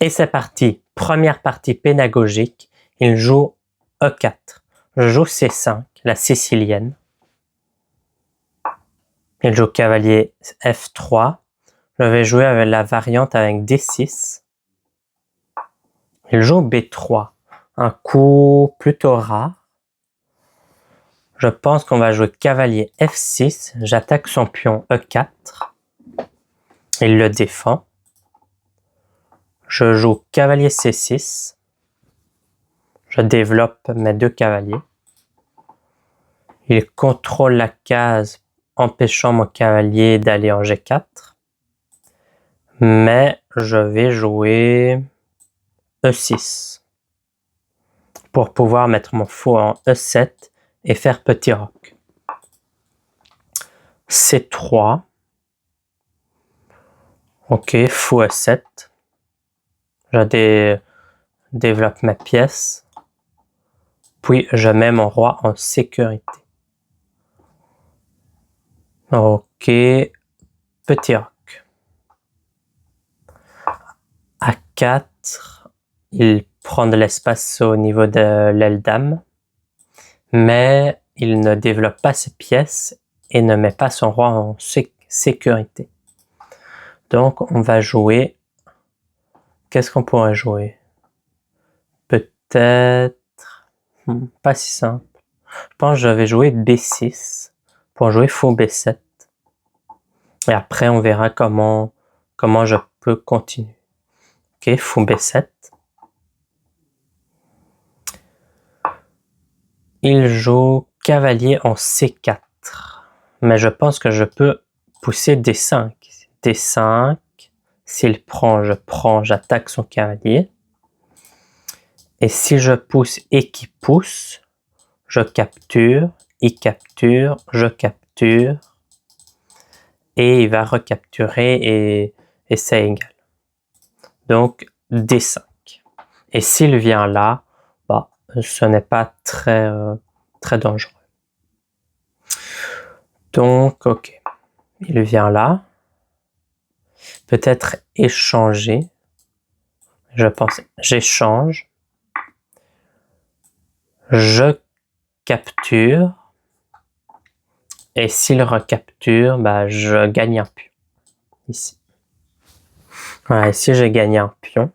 Et c'est parti. Première partie pédagogique. Il joue E4. Je joue C5, la sicilienne. Il joue cavalier F3. Je vais jouer avec la variante avec D6. Il joue B3. Un coup plutôt rare. Je pense qu'on va jouer cavalier F6. J'attaque son pion E4. Il le défend. Je joue cavalier C6. Je développe mes deux cavaliers. Il contrôle la case, empêchant mon cavalier d'aller en G4. Mais je vais jouer E6 pour pouvoir mettre mon fou en E7 et faire petit roc. C3. Ok, fou E7. Je développe ma pièce. Puis je mets mon roi en sécurité. Ok, petit roc. A4, il prend de l'espace au niveau de l'aile dame, mais il ne développe pas ses pièces et ne met pas son roi en sécurité. Donc on va jouer. Qu'est-ce qu'on pourrait jouer? Peut-être pas si simple. Je pense que je vais jouer B6 pour jouer fou B7. Et après, on verra comment je peux continuer. Ok, fou B7. Il joue cavalier en C4. Mais je pense que je peux pousser D5. D5. S'il prend, je prends, j'attaque son cavalier. Et si je pousse et qu'il pousse, je capture, il capture, je capture. Et il va recapturer et c'est égal. Donc D5. Et s'il vient là, bah, ce n'est pas très dangereux. Donc, ok. Il vient là. Peut-être échanger. Je pense, j'échange. Je capture. Et s'il recapture, bah, je gagne un pion. Ici. Voilà, ici j'ai gagné un pion.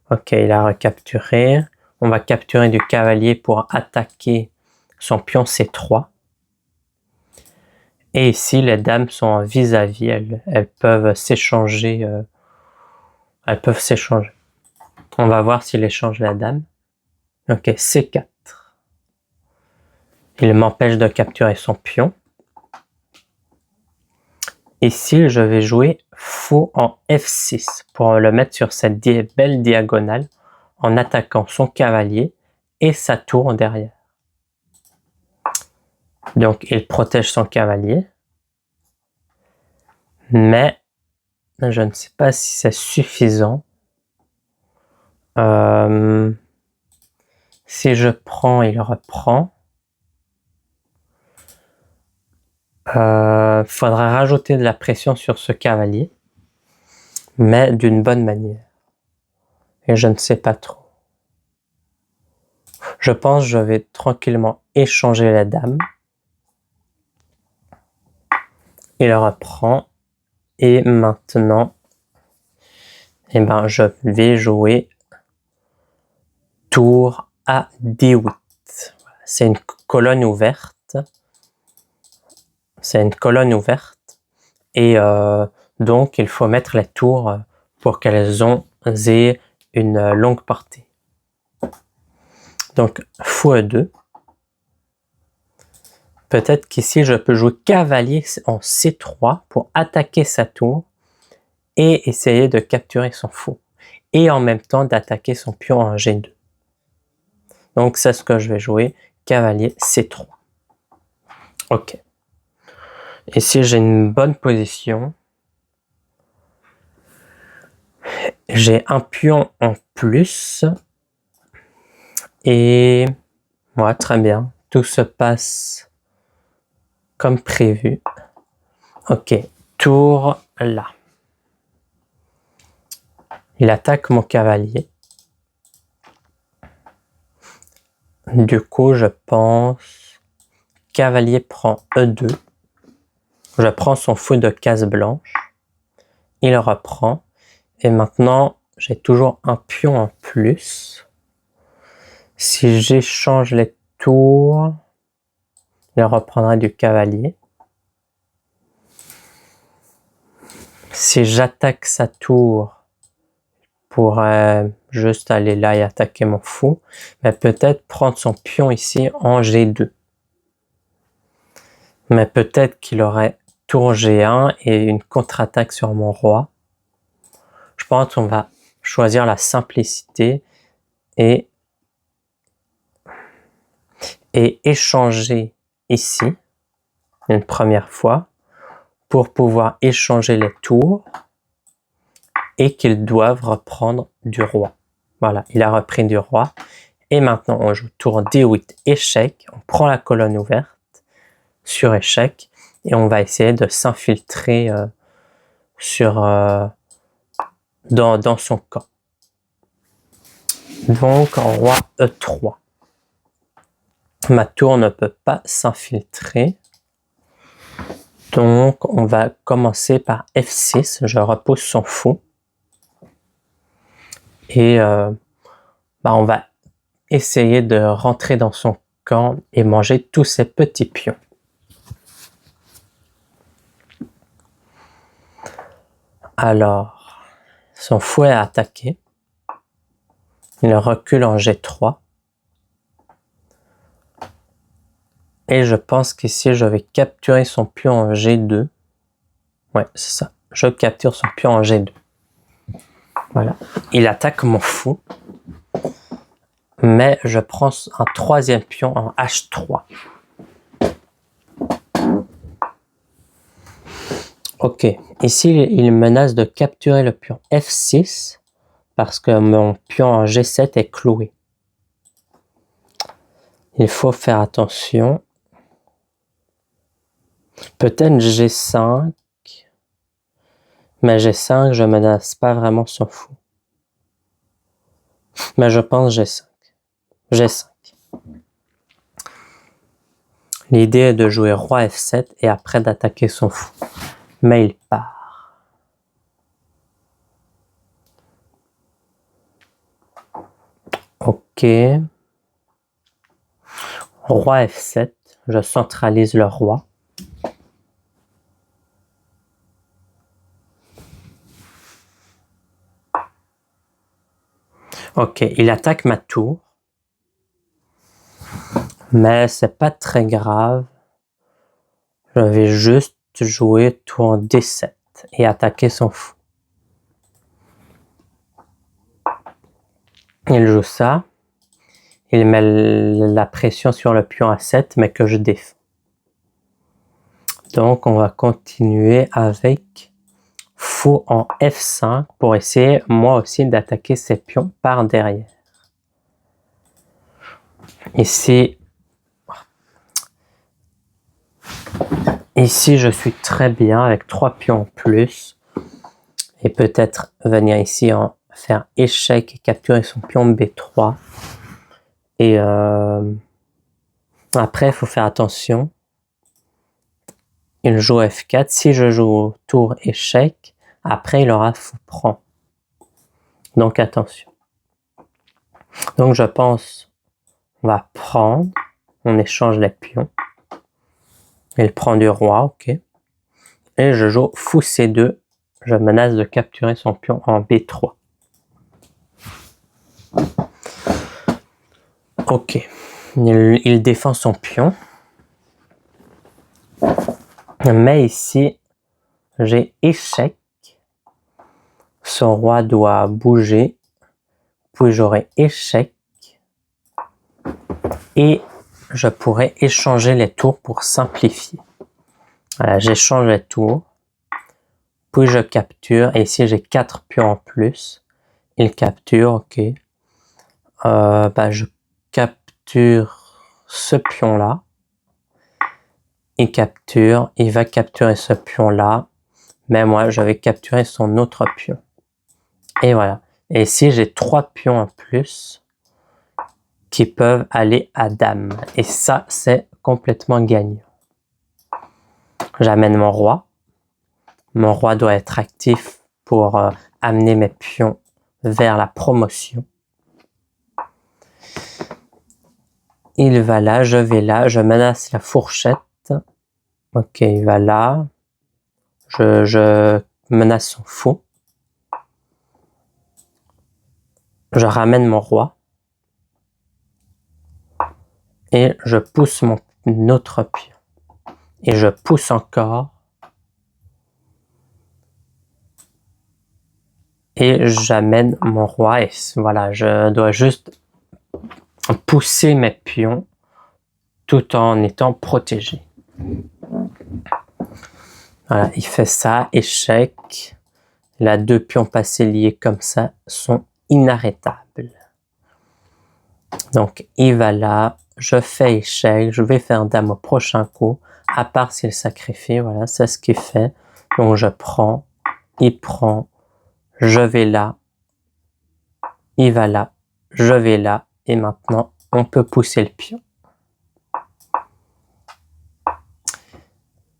Ok, il a recapturé. On va capturer du cavalier pour attaquer son pion C3. Et ici, les dames sont en vis-à-vis. Elles peuvent s'échanger. On va voir s'il échange la dame. Ok, C4. Il m'empêche de capturer son pion. Ici, je vais jouer fou en F6 pour le mettre sur cette belle diagonale en attaquant son cavalier et sa tour derrière. Donc, il protège son cavalier. Mais, je ne sais pas si c'est suffisant. Si je prends, il reprend. Faudra rajouter de la pression sur ce cavalier, mais d'une bonne manière. Et je ne sais pas trop. Je pense que je vais tranquillement échanger la dame. Il reprend. Et maintenant, eh ben, je vais jouer tour à D8. C'est une colonne ouverte. C'est une colonne ouverte. Et donc, il faut mettre les tours pour qu'elles aient une longue portée. Donc, fou E2. Peut-être qu'ici, je peux jouer cavalier en C3 pour attaquer sa tour et essayer de capturer son fou. Et en même temps, d'attaquer son pion en G2. Donc, c'est ce que je vais jouer. Cavalier C3. Ok. Ici, j'ai une bonne position. J'ai un pion en plus. Et ouais, très bien. Tout se passe comme prévu. Ok. Tour là. Il attaque mon cavalier. Du coup, je pense cavalier prend E2. Je prends son fou de case blanche. Il reprend. Et maintenant, j'ai toujours un pion en plus. Si j'échange les tours, il reprendra du cavalier. Si j'attaque sa tour, je pourrais juste aller là et attaquer mon fou. Mais peut-être prendre son pion ici en G2. Mais peut-être qu'il aurait tour G1 et une contre-attaque sur mon roi. Je pense qu'on va choisir la simplicité et échanger ici une première fois pour pouvoir échanger les tours et qu'ils doivent reprendre du roi. Voilà, il a repris du roi. Et maintenant, on joue tour D8 échec. On prend la colonne ouverte sur échec et on va essayer de s'infiltrer dans son camp. Donc, roi E3. Ma tour ne peut pas s'infiltrer. Donc, on va commencer par F6. Je repousse son fou. Et on va essayer de rentrer dans son camp et manger tous ses petits pions. Alors, son fou est attaqué. Il recule en G3. Et je pense qu'ici, je vais capturer son pion en G2. Ouais, c'est ça. Je capture son pion en G2. Voilà. Il attaque mon fou. Mais je prends un troisième pion en H3. Ok. Ici, il menace de capturer le pion F6 parce que mon pion en G7 est cloué. Il faut faire attention. Peut-être G5. Mais G5, je menace pas vraiment son fou. Mais je pense G5. G5. L'idée est de jouer roi F7 et après d'attaquer son fou. Mais il part. Ok. Roi F7. Je centralise le roi. Ok, il attaque ma tour. Mais c'est pas très grave. Je vais juste jouer tour D7 et attaquer son fou. Il joue ça. Il met la pression sur le pion A7, mais que je défends. Donc, on va continuer avec fou en F5 pour essayer, moi aussi, d'attaquer ses pions par derrière. Ici, je suis très bien avec 3 pions en plus. Et peut-être venir ici en faire échec et capturer son pion B3. Et après, il faut faire attention. Il joue F4. Si je joue tour échec, après il aura fou prend. Donc attention. Donc je pense, on va prendre. On échange les pions. Il prend du roi, ok. Et je joue fou C2. Je menace de capturer son pion en B3. Ok. Il défend son pion. Mais ici, j'ai échec. Son roi doit bouger. Puis j'aurai échec. Et je pourrais échanger les tours pour simplifier. Voilà, j'échange les tours. Puis je capture. Et ici, j'ai 4 pions en plus. Il capture, ok. Je capture ce pion-là. Il capture. Il va capturer ce pion-là. Mais moi, je vais capturer son autre pion. Et voilà. Et ici, j'ai 3 pions en plus qui peuvent aller à dame. Et ça, c'est complètement gagnant. J'amène mon roi. Mon roi doit être actif pour amener mes pions vers la promotion. Il va là, je vais là, je menace la fourchette. Ok, il va là. Je menace son fou. Je ramène mon roi. Et je pousse mon autre pion. Et je pousse encore. Et j'amène mon roi. Et voilà, je dois juste pousser mes pions tout en étant protégé. Voilà, il fait ça, échec. Là, 2 pions passés liés comme ça sont inarrêtables. Donc, il va là, je fais échec, je vais faire dame au prochain coup, à part s'il sacrifie, voilà, c'est ce qu'il fait. Donc, je prends, il prend, je vais là, il va là, je vais là, et maintenant, on peut pousser le pion.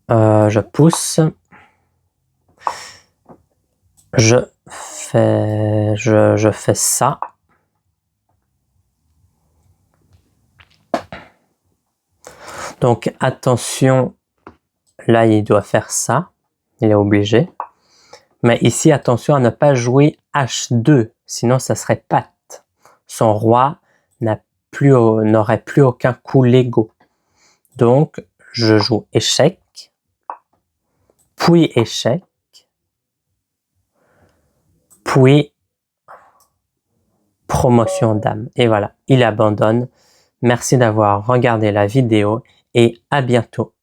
Je pousse. Je fais ça. Donc, attention, là, il doit faire ça. Il est obligé. Mais ici, attention à ne pas jouer H2, sinon ça serait patte. Son roi n'aurait plus aucun coup légaux. Donc, je joue échec, puis échec, puis promotion dame. Et voilà, il abandonne. Merci d'avoir regardé la vidéo et à bientôt.